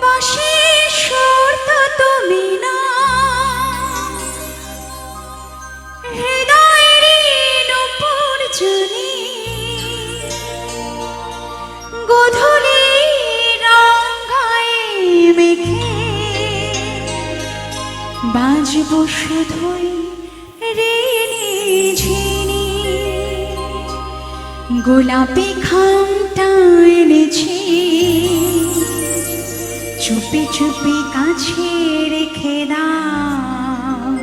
বাঁশির সুর তো তুমি না, হৃদয়েরই নূপুর জনি, গোধূলি রং গায়ে মেখে বাজবো শুধুই ঋণী ঝিনি। গোলাপি খামটা এনেছি, চুপি চুপি কাছে রেখে দাও।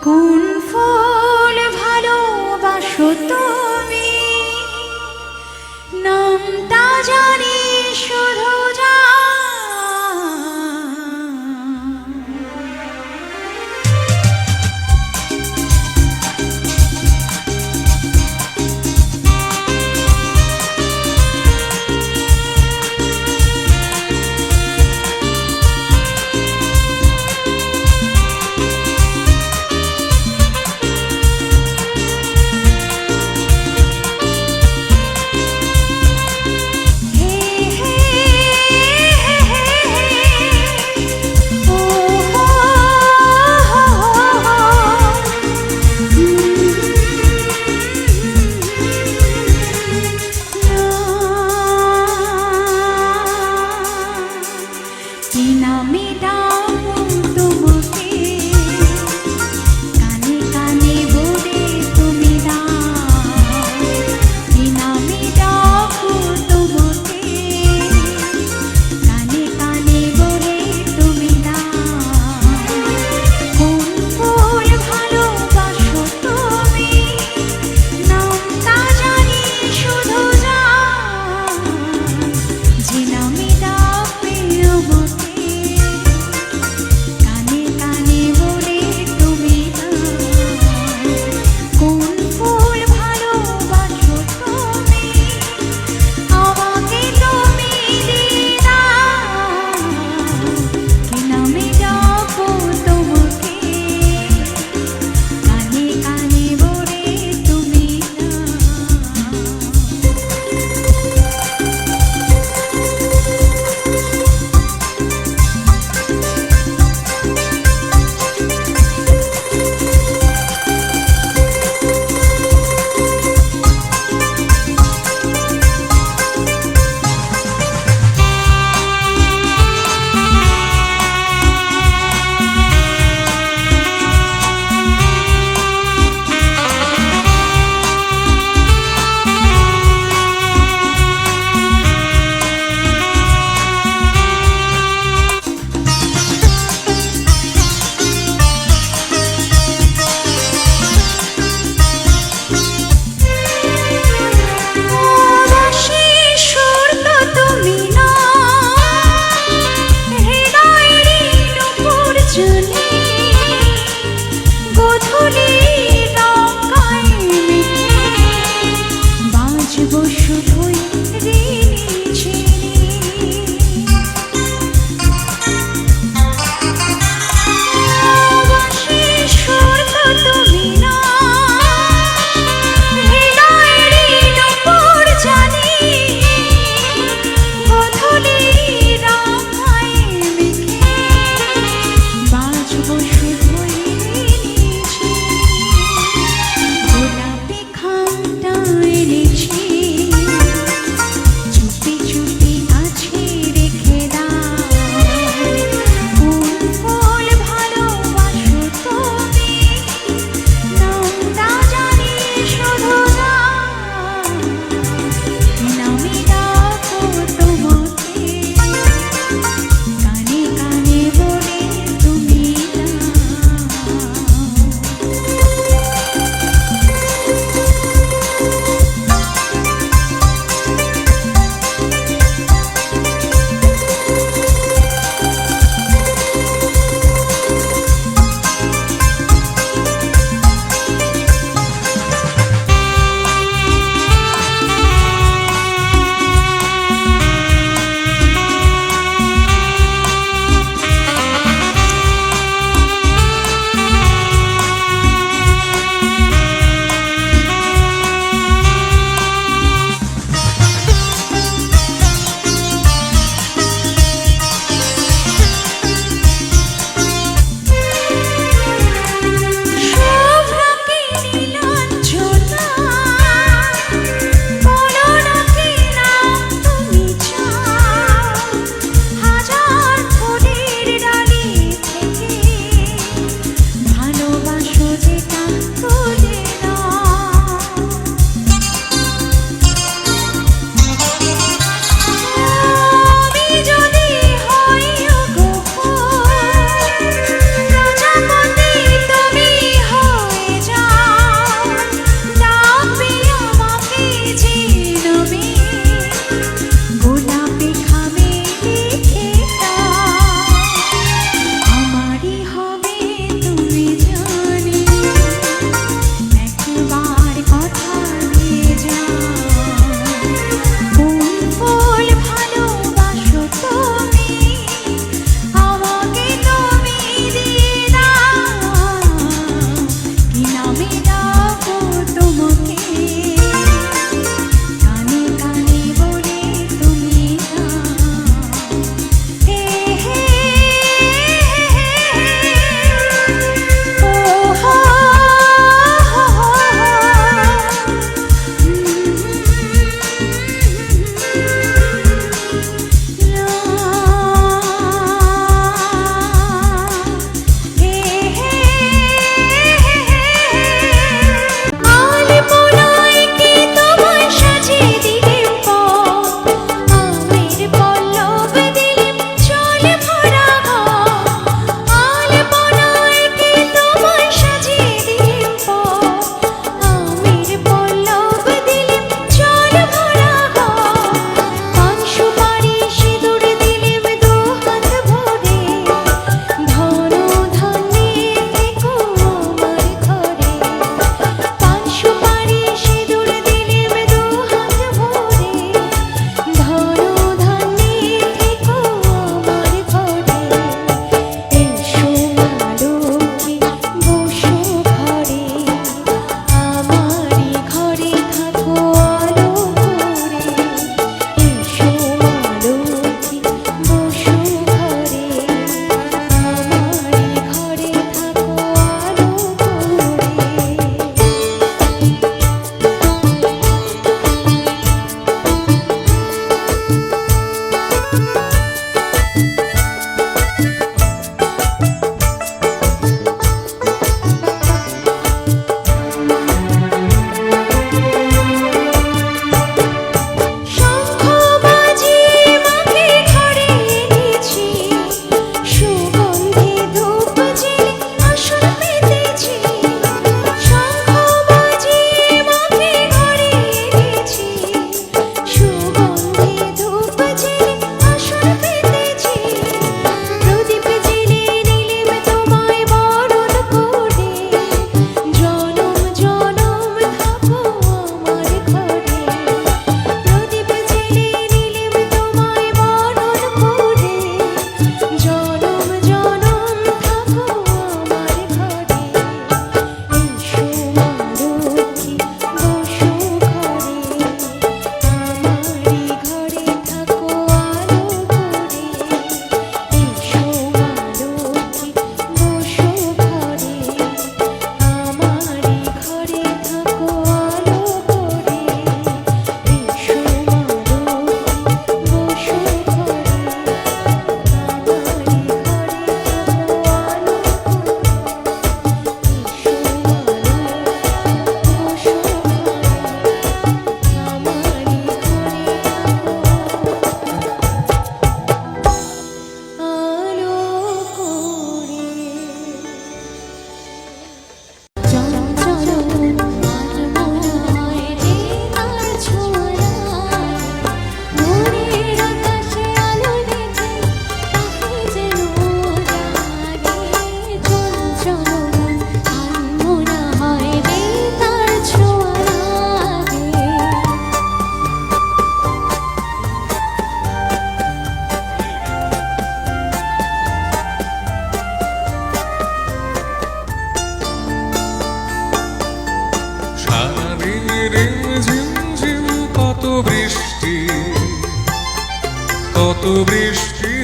কোন ফুল ভালোবাসো তুমি, নামটা জানি শুধু যা।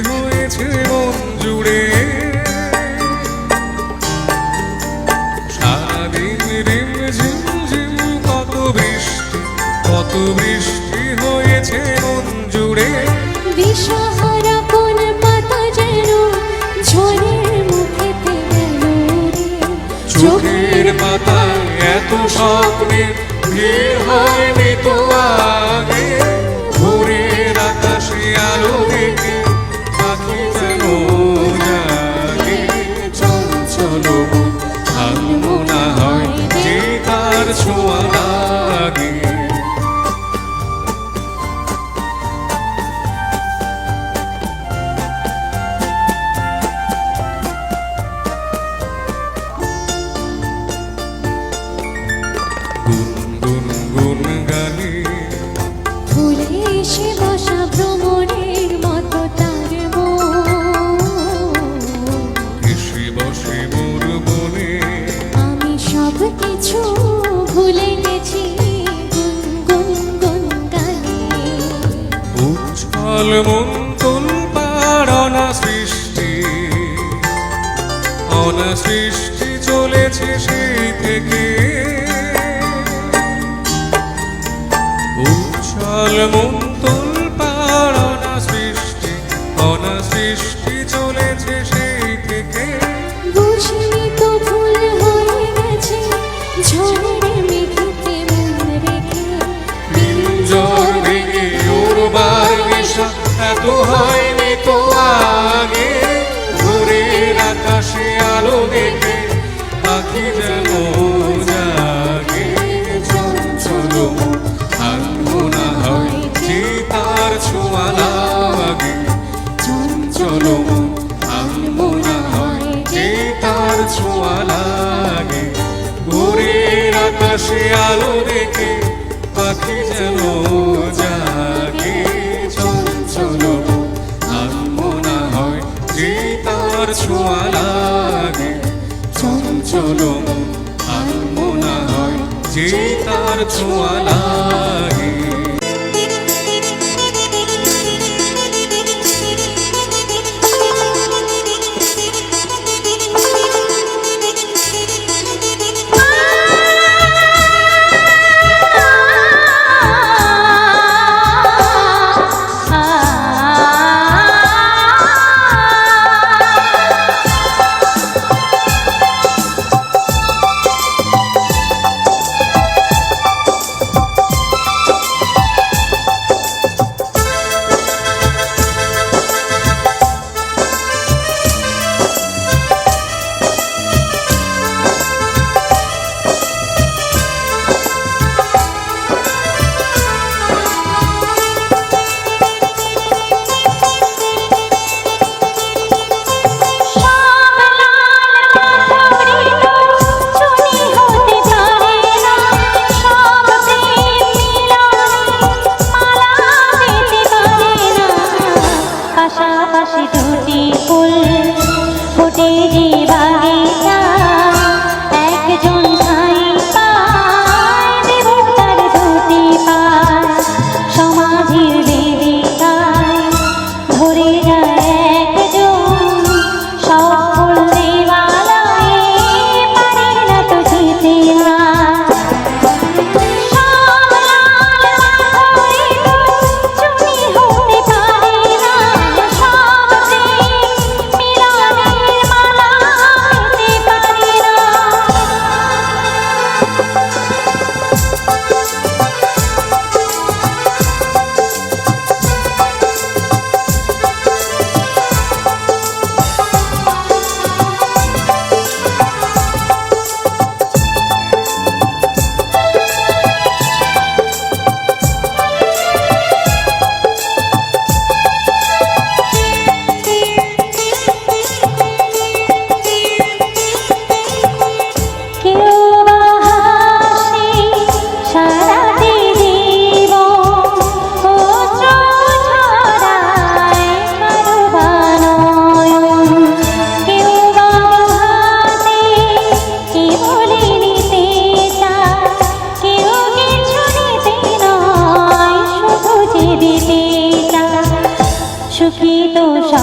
হয়েছে মন জুড়ে। সারাদিন রিম ঝিম ঝিম কত বৃষ্টি হয়েছে মন জুড়ে। দিশাহারা কোন পাতা যেন ঝড়ের মুখেতে গেল রে। চোখের পাতায় এত স্বপ্নের ভিড় হয়নি তো আগে। ভোরের আকাশে আলো দেখে পাখি যেন জাগে। চঞ্চল মন আনমনা হয় যে তার ছোঁয়া লাগে। গুনগুন গানে ফুলে এসে বসা ভ্রমরের মতো তার মন। এসে বসে মোর বনে আমি সব কিছু ভুলে গেছি গুনগুন গানে। উচ্ছল মন্তন পার অনাসৃষ্টি চলেছে সেই থেকে। উচ্ছল মন্তন পার অনাসৃষ্টি চলেছে সেই থেকে। বুঝিনি তো ভুল হয়ে গেছে ঝড়ের মেঘেতে মন রেখে। পিঞ্জর ভেঙে উড়বার নেশা এত হয়নি তো আগে। ভোরের আকাশে আলো দেখে পাখি যেন জাগে। চঞ্চল মন আনমনা হয় যে তার ছোঁয়া লাগে। চঞ্চল মন আনমনা হয় যে তার ছোঁয়া লাগে। ভোরের আকাশে আলো দেখে পাখি যেন জাগে। চঞ্চল মন আনমনা হয় যে তার ছোঁয়া লাগে। চঞ্চল মন আনমনা হয় যে তার ছোঁয়া লাগে।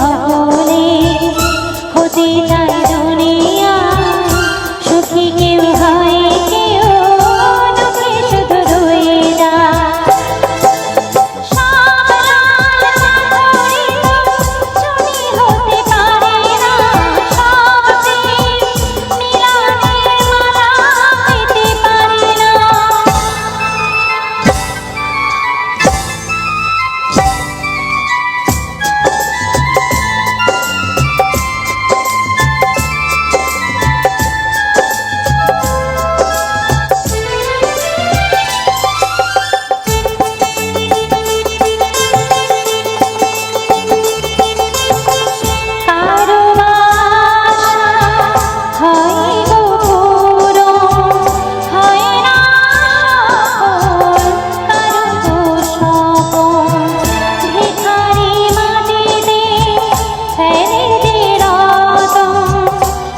সকলে হতে চায় দুনিয়া সুখী কেউ হয় কেউ দুঃখে শুধু রয়ে যায় সব লাল পাথরে চুনি হতে পারে না সব প্রেম মিলনের মালা পেতে পারে না কারো আশা হয় গো পূরণ হয় না সফল কারো ভিখারি মাটিতে ফেলে যে রতন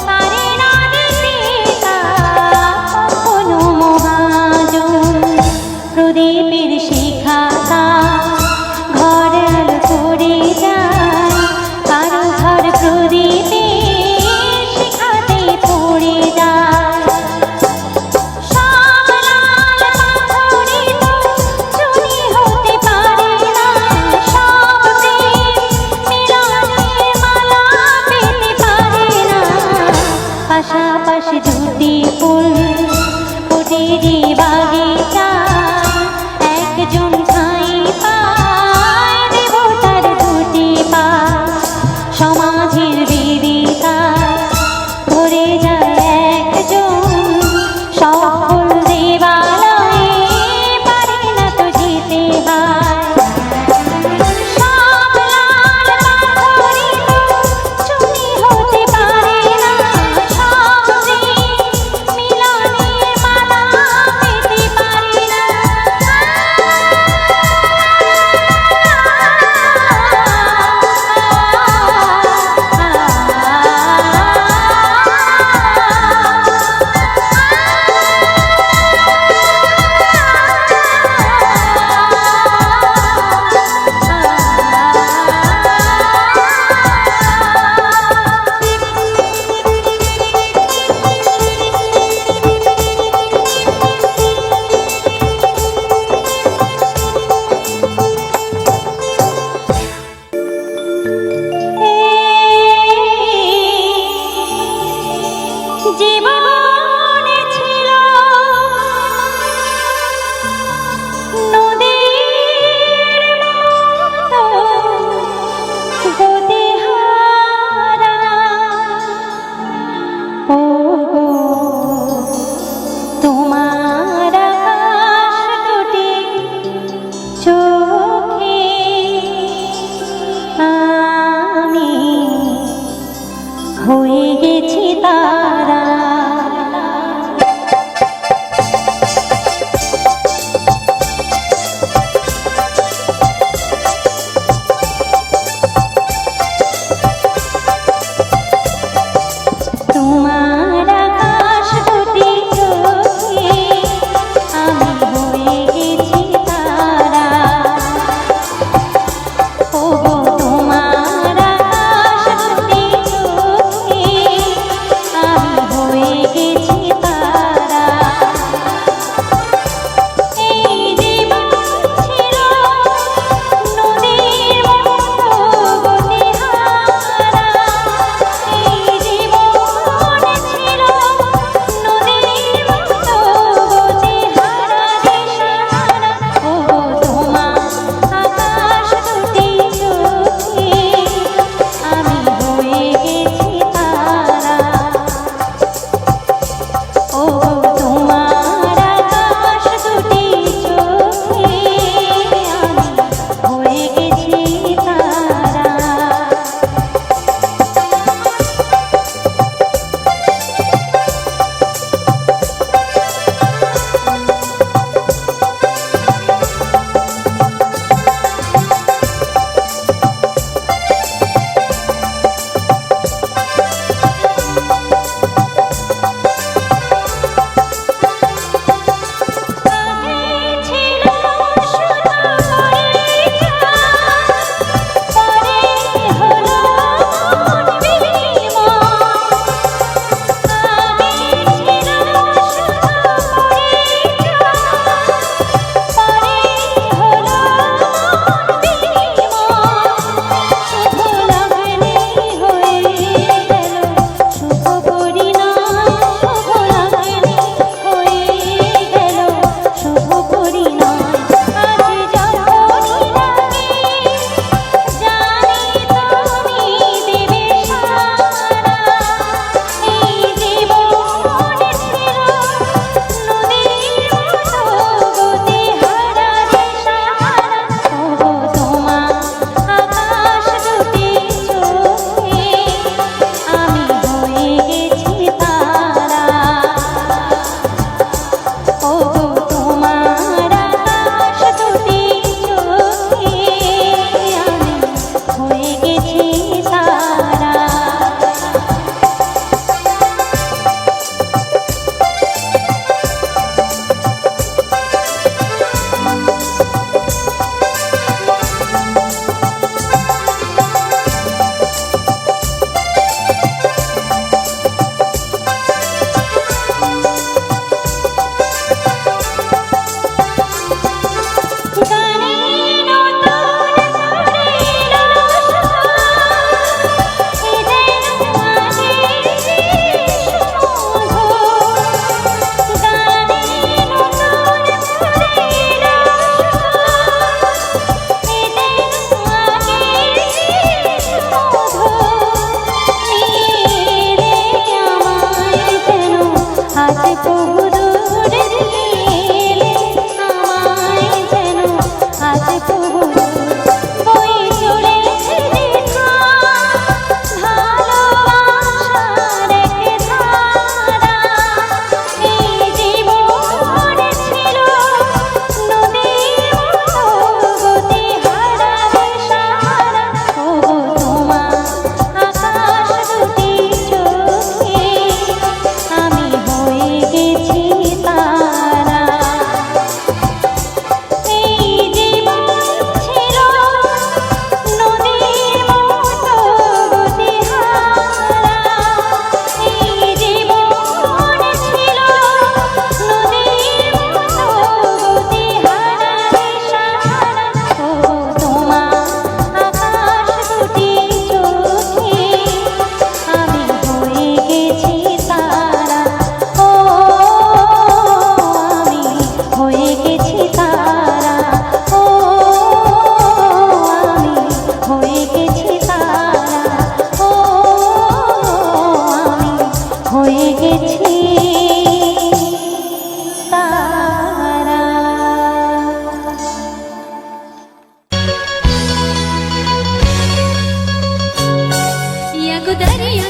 পারে না দিতে কখনো মহাজন প্রদীপের শিখাটা ঘর আলো করে যায় কারো ঘর প্রদীপে শিখাতে পড়ে যায় সব লাল পাথরে চুনি হতে পারে না সব প্রেম মিলনের মালা পেতে পারে না পাশাপাশি দুটি ফুল ফুটেরই বাগিচা একজন ঠাঁই পায় দেবতার দুটি পা সমাজের বিবিধায় ভরে যায় একজন সফল দেবালয়ে পারে না তো যেতে হয় সব লাল পাথরে চুনি হতে পারে না সব প্রেম মিলনের মালা পেতে পারে না জীবনে ছিল নদীর মতো গতিহারা ও গো তোমার আকাশ দুটি চোখে আমি হয়ে গেছি তারা তোমার আকাশ দুটি চোখে আমি হয়ে গেছি তারা ও গো তোমার আকাশ দুটি চোখে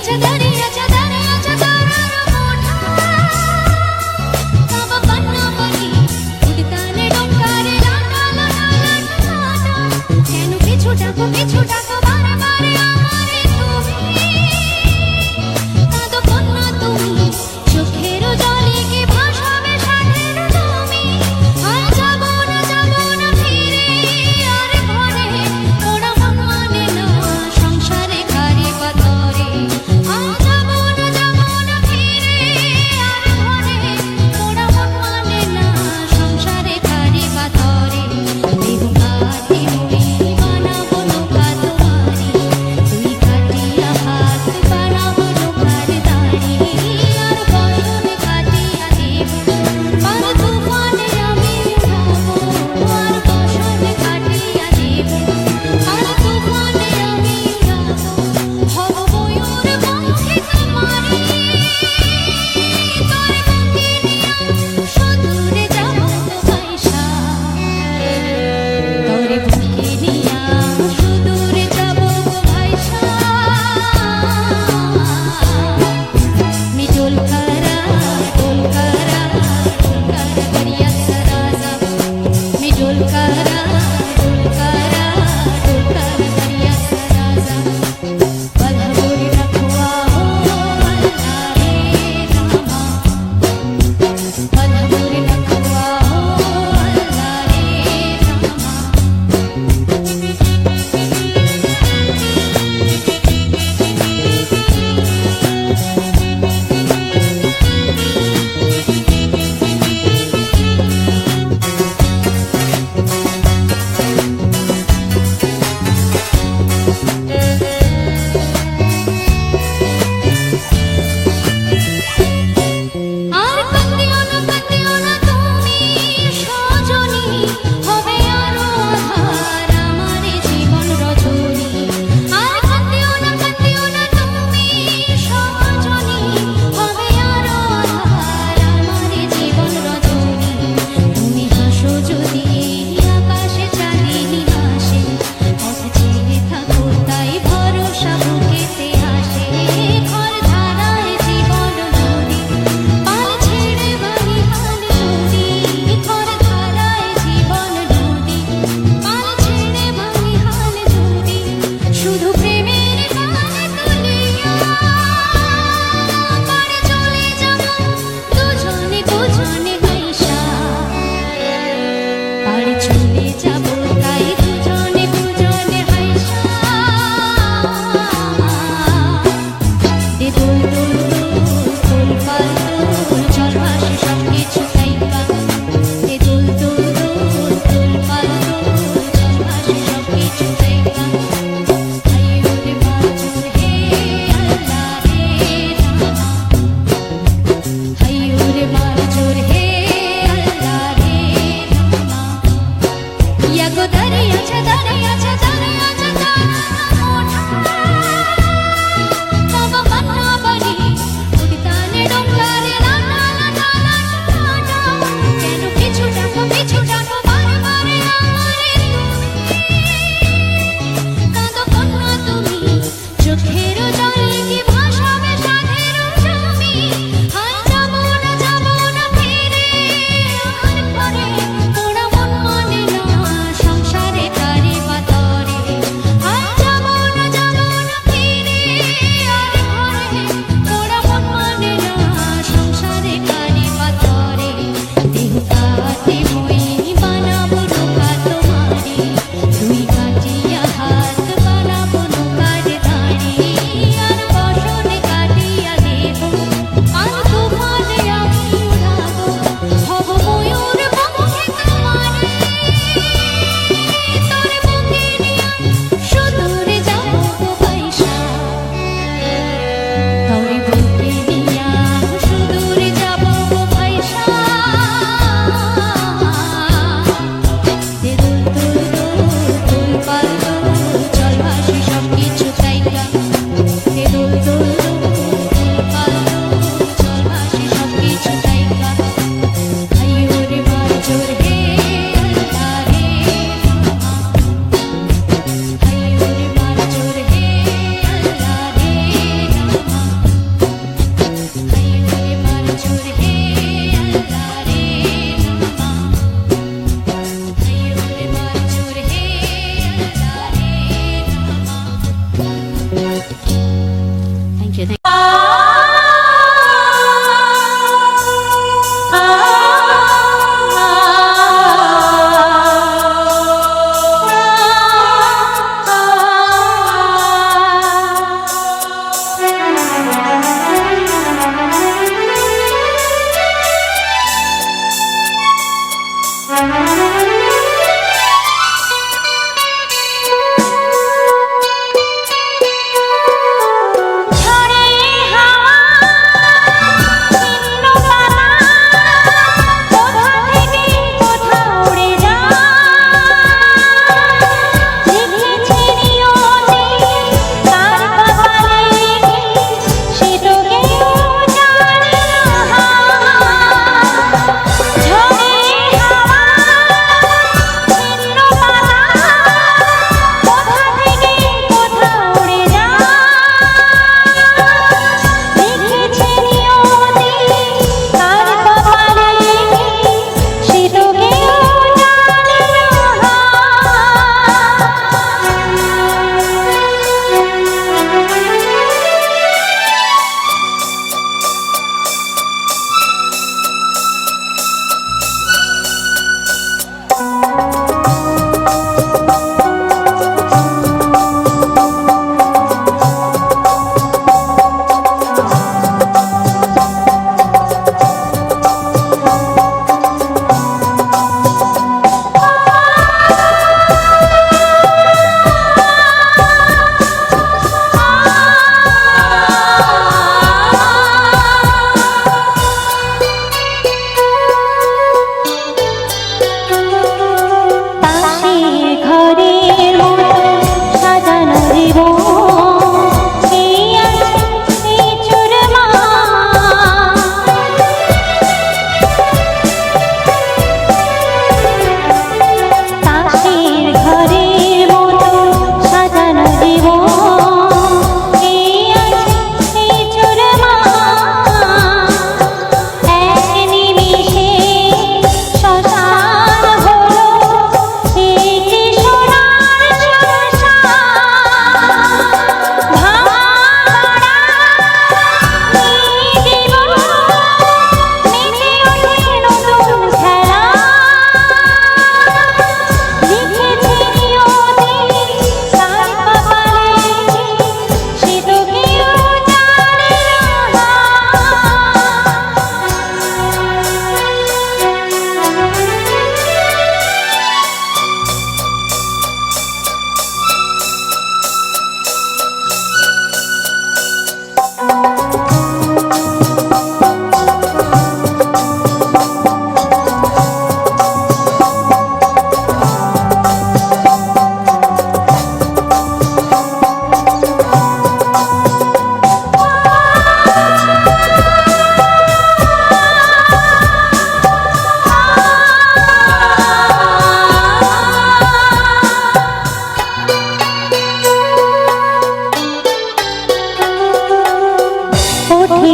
আছে দাঁড়িয়ে আছে তারার মুঠা তব বন্না পাখি উড়তানে ডোকারে লাটা লাটা লাটা কেন পিছু ডাকো বারে বারে আমারে তুমি কাঁদো কন্যা তুমি চোখের জলে কি ভাসাবে সাথের তুমি আর যাবো না ফিরে আর ঘরে ওরা মন মানে না সংসারে কারে পাতরে আর যাবো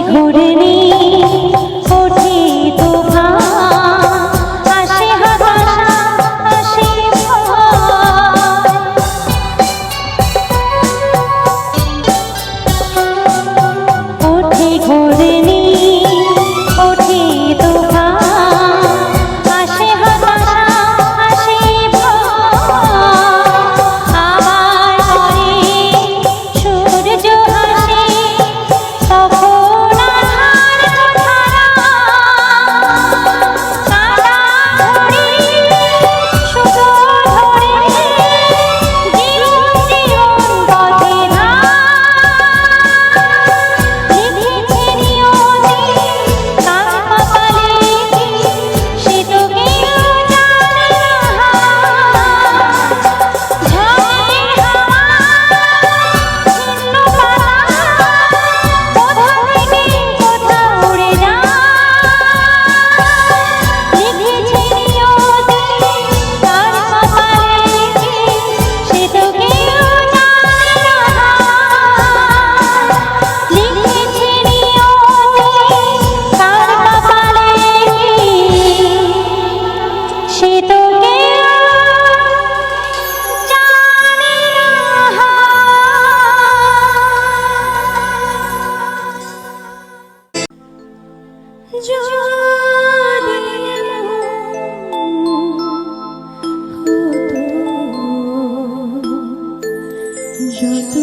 ঘূর্ণি ওঠে তুফান আসে হতাশা আসে ভয় ওঠে ঘূর্ণি ওঠে তুফান আসে হতাশা আসে ভয় আবার পরে সূর্য হাসে তখন আধার ধারা কাঁটা ধরে শুধু ধরে জীবন জীবন পথে লিখেছে নিয়তি কার কপালে কি সে তো কেউ জানে না ঝড়ে হাওয়া ছিন্ন পাতা কোথা থেকে কোথা উড়ে যায় লিখেছে নিয়তি কার কপালে কি সে তো কেউ জানে না লিখেছে নিয়তি কার কপালে কি সে তো কেউ জানে না যদি যত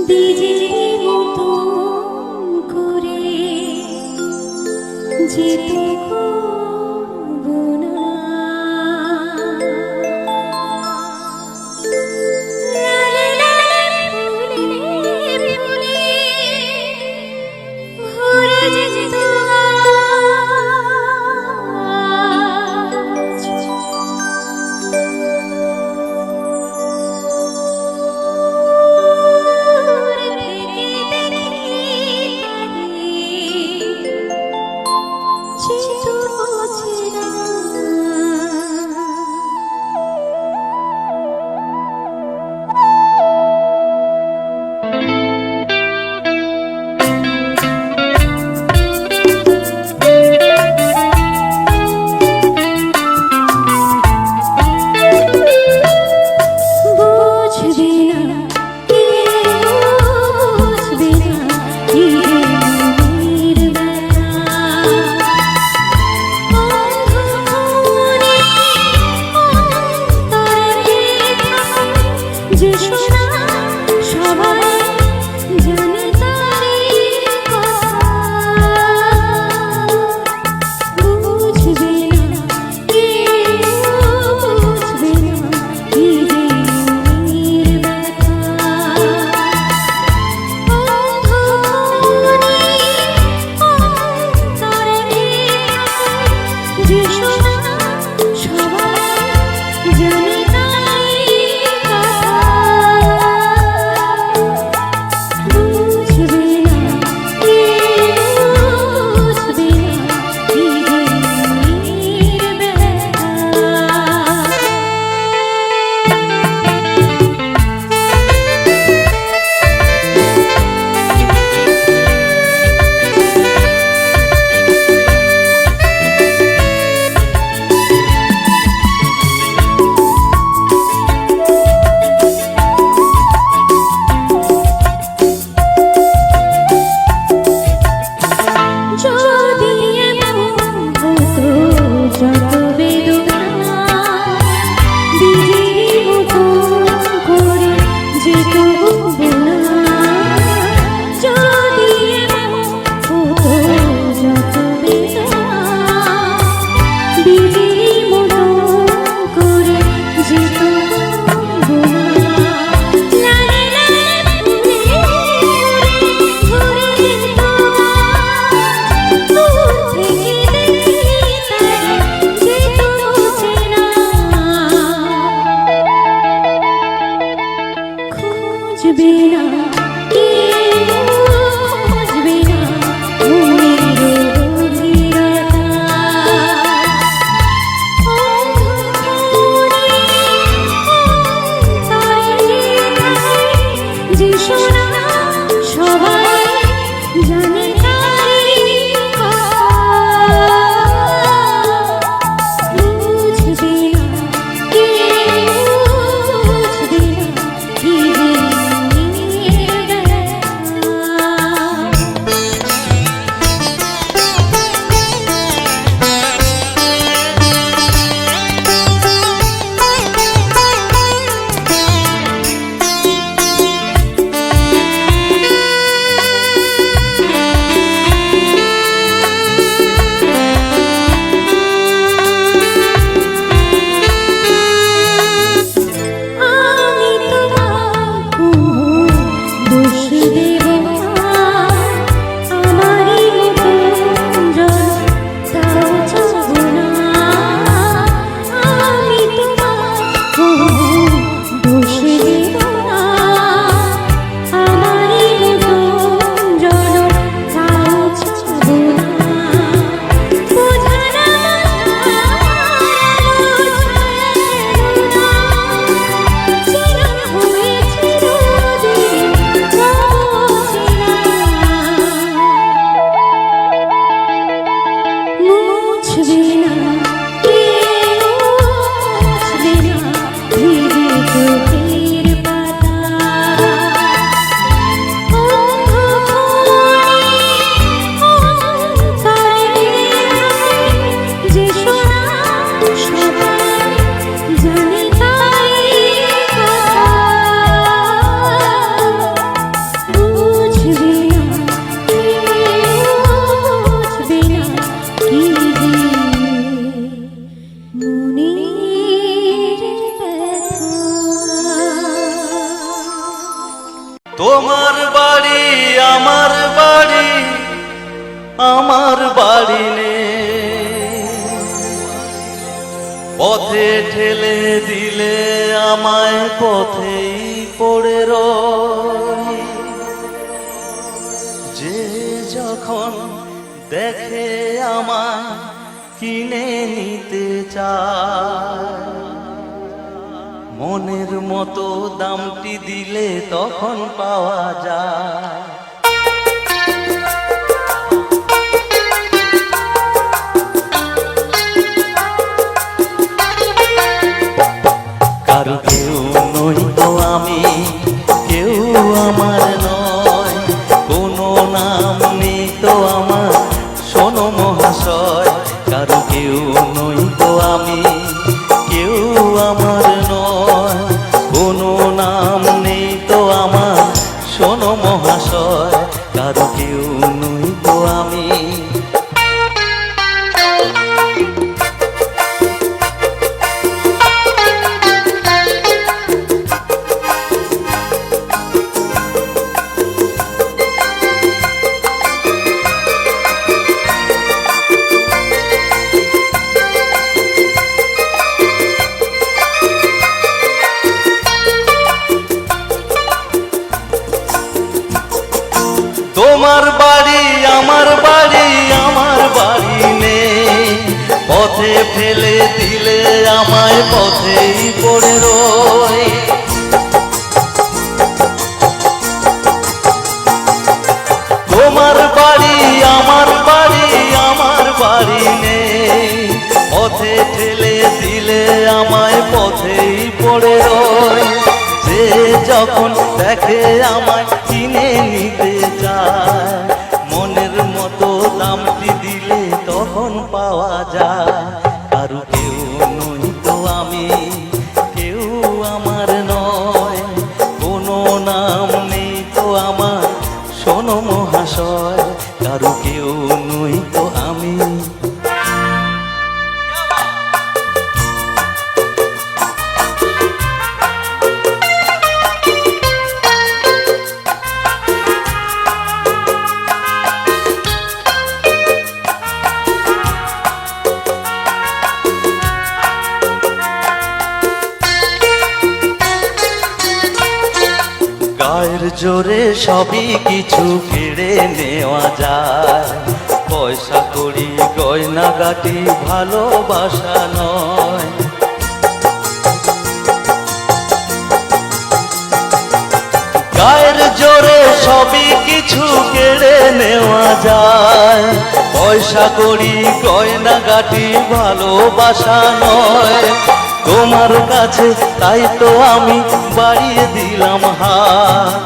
বীজের মতো করে যেত বোনা লালে লালে ফুলে ফুলে ভরে যেত সবাই জানে তাই কথা তোমার বাড়ি আমার বাড়ি, আমার বাড়ি নেই। পথে ঠেলে দিলে আমায় পথেই পড়ে রই। যে যখন দেখে আমায় কিনে নিতে চায়, মনের মতো দামটি দিলে তখন পাওয়া যায়। কারো কেউ নই তো আমি, কেউ আমার নয়, কোনো নাম নেই তো আমার, শোনো মহাশয়। কারো কেউ নই তো আমি, কেউ আমার নয়, কোনো নাম নেই তো আমার, শোনো মহাশয়। কারো কেউ নই তো আমি। তোমার বাড়ি আমার বাড়ি, আমার বাড়ি নেই। পথে ফেলে দিলে আমায় পথেই পড়ে রই। তোমার বাড়ি আমার বাড়ি, আমার বাড়ি নেই। পথে ঠেলে দিলে আমায় পথেই পড়ে রই। যে যখন দেখে আমায় কিনে নিতে চায়, মনের মতো দামটি দিলে তখন পাওয়া যায়। কারো কেউ নই তো আমি, কেউ আমার নয়, কোনো নাম নেই তো আমার, শোনো মহাশয়। কারো কেউ নই তো আমি। গায়ের জোরে সবই কিছু কেড়ে নেওয়া যায়, পয়সা করি গয়না গাটি ভালোবাসা নয়। গায়ের জোরে সবই কিছু কেড়ে নেওয়া যায়, পয়সা করি গয়না গাটি ভালোবাসা নয়। তোমার কাছে তাই তো আমি বাড়িয়ে দিলাম হাত,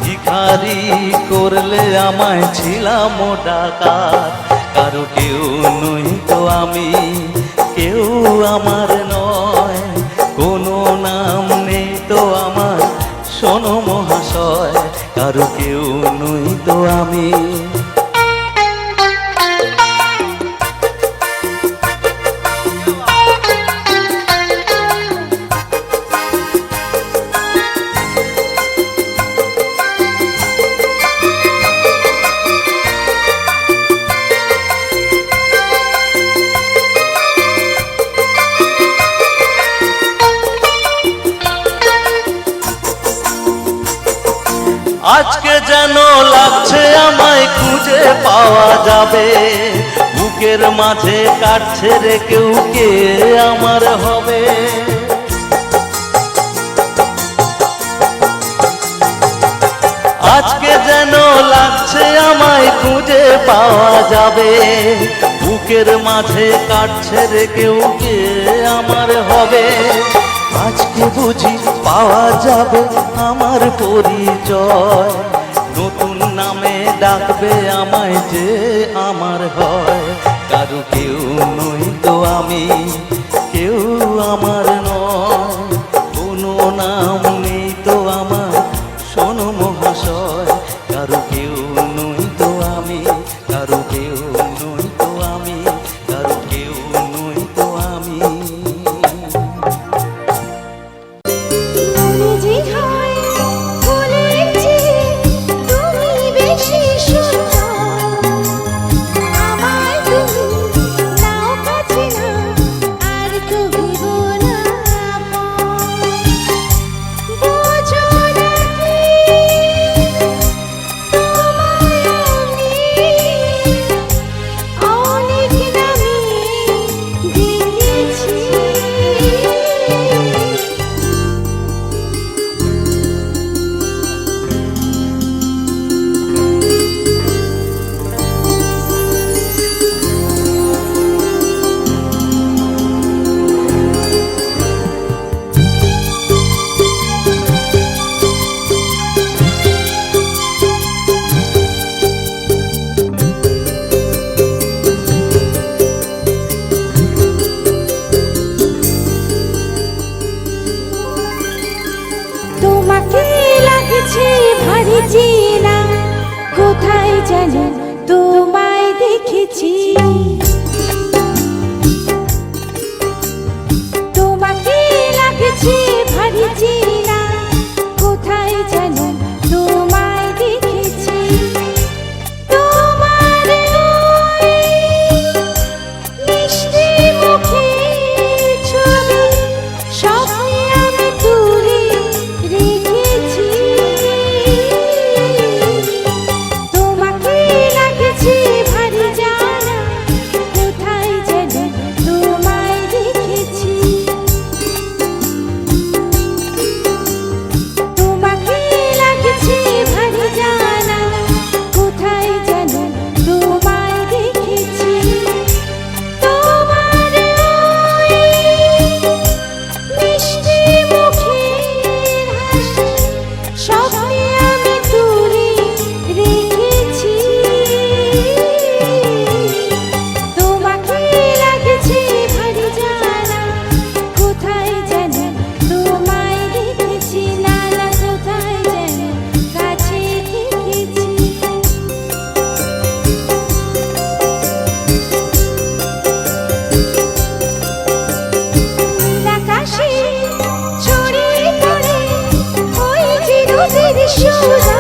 ভিখারি করলে আমায় ছিলাম ডাকাত। কারো কেউ নই তো আমি, কেউ আমার নয়, কোনো নাম নেই তো আমার, শোনো মহাশয়। কারো কেউ নই তো আমি। আজকে যেন লাগছে আমায় খুঁজে পাওয়া যাবে, বুকের মাঝে কাটছে রে কেউ, কে আমার হবে। আজকে যেন লাগছে আমায় খুঁজে পাওয়া যাবে, বুকের মাঝে কাটছে রে কেউ, কে আমার হবে। আজকে বুঝি পাওয়া যাবে আমার পরিচয়, নতুন নামে ডাকবে আমায় যে আমার হয়। কারো কেউ নই তো আমি, কেউ আমার নয়, কোনো নাম নেই তো আমার, শোনো মহাশয়। কারো কেউ নই তো আমি, কারো কেউ নই তো আমি, কারো কেউ নই তো আমি। মনে যে হয় বলেছি তোমাকে লাগছে ভারী চেনা, কোথায় যেন তোমায় দেখেছি। তোমাকে লাগছে ভারী চেনা, কোথায় যেন তোমায় দেখেছি। তোমার ওই মিষ্টি মুখের ছবি স্বপ্নে আমি তুলে রেখেছি। তোমাকে লাগছে ভারী জানা, কোথায় যেন তোমায় দেখেছি। তোমাকে লাগছে ভারী জানা, কোথায় যেন তোমায় দেখেছি। তোমার ওই মিষ্টি মুখের হাসি স্বপ্নে আমি তুলে রেখেছি। তোমাকে লাগছে ভারী জানা, কোথায় যেন তোমায় দেখেছি। না না, কোথায় যেন কাছে দেখেছি। আকাশে ছড়িয়ে পড়ে ওই যে রোদের সোনা,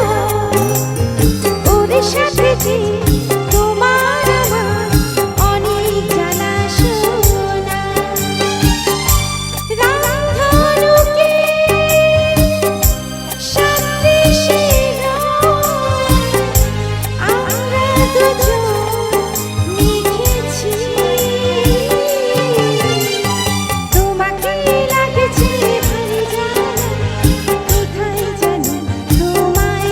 ওর সাথে যে তোমার আমার অনেক জানাশোনা। রামধনুকে সাথে আমরা দুজন লিখেছি। তোমাকে লাগছে ভারী জানা, কোথায় যেন তোমায়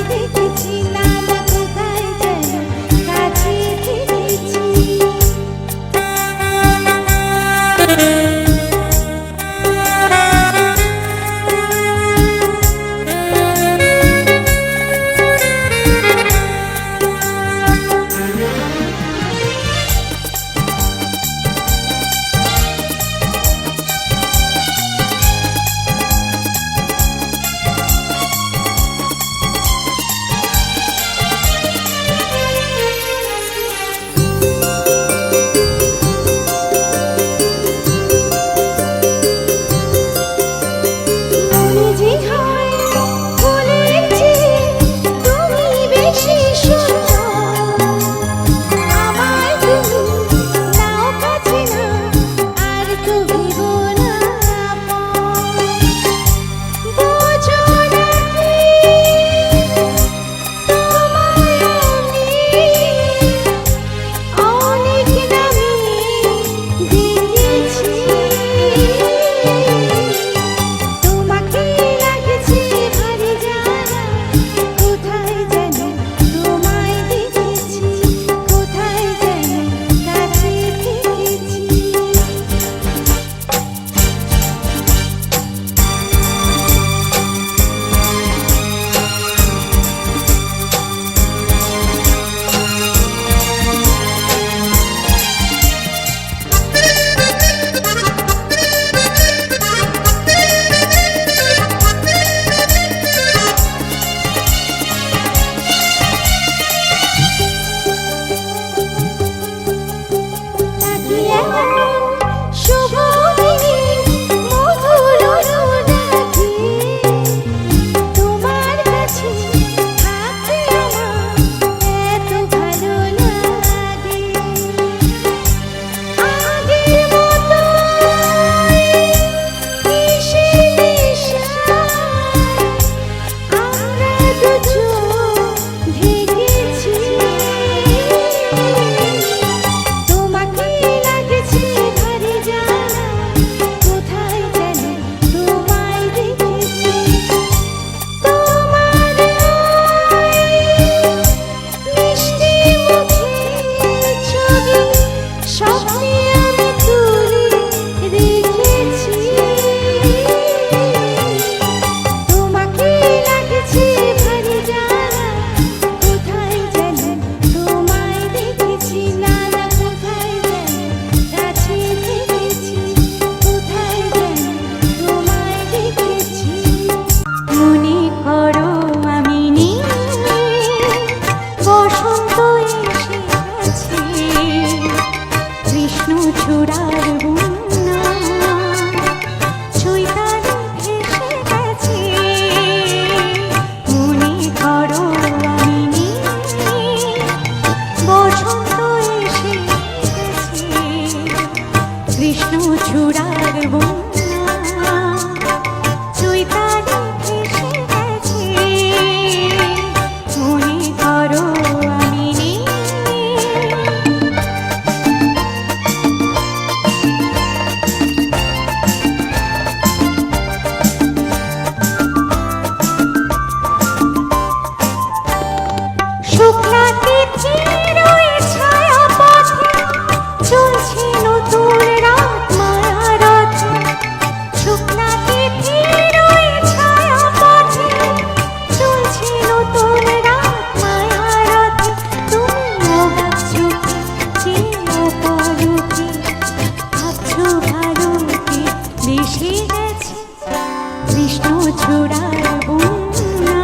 কৃষ্ণ ছোড়ার বন্যা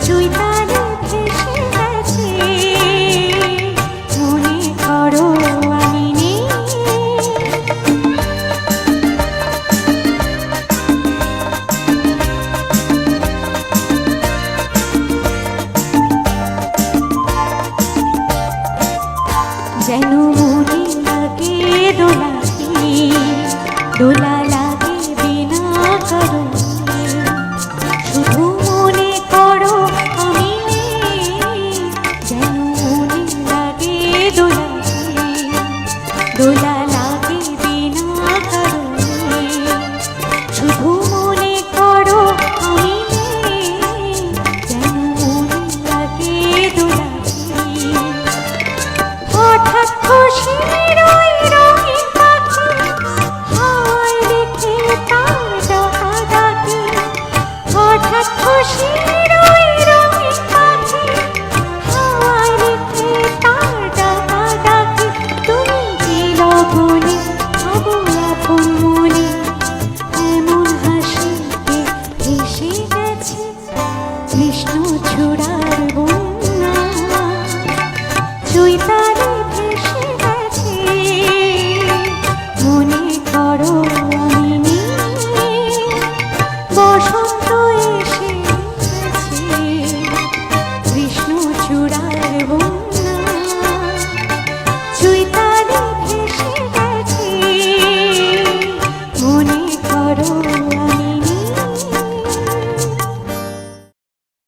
চৈতা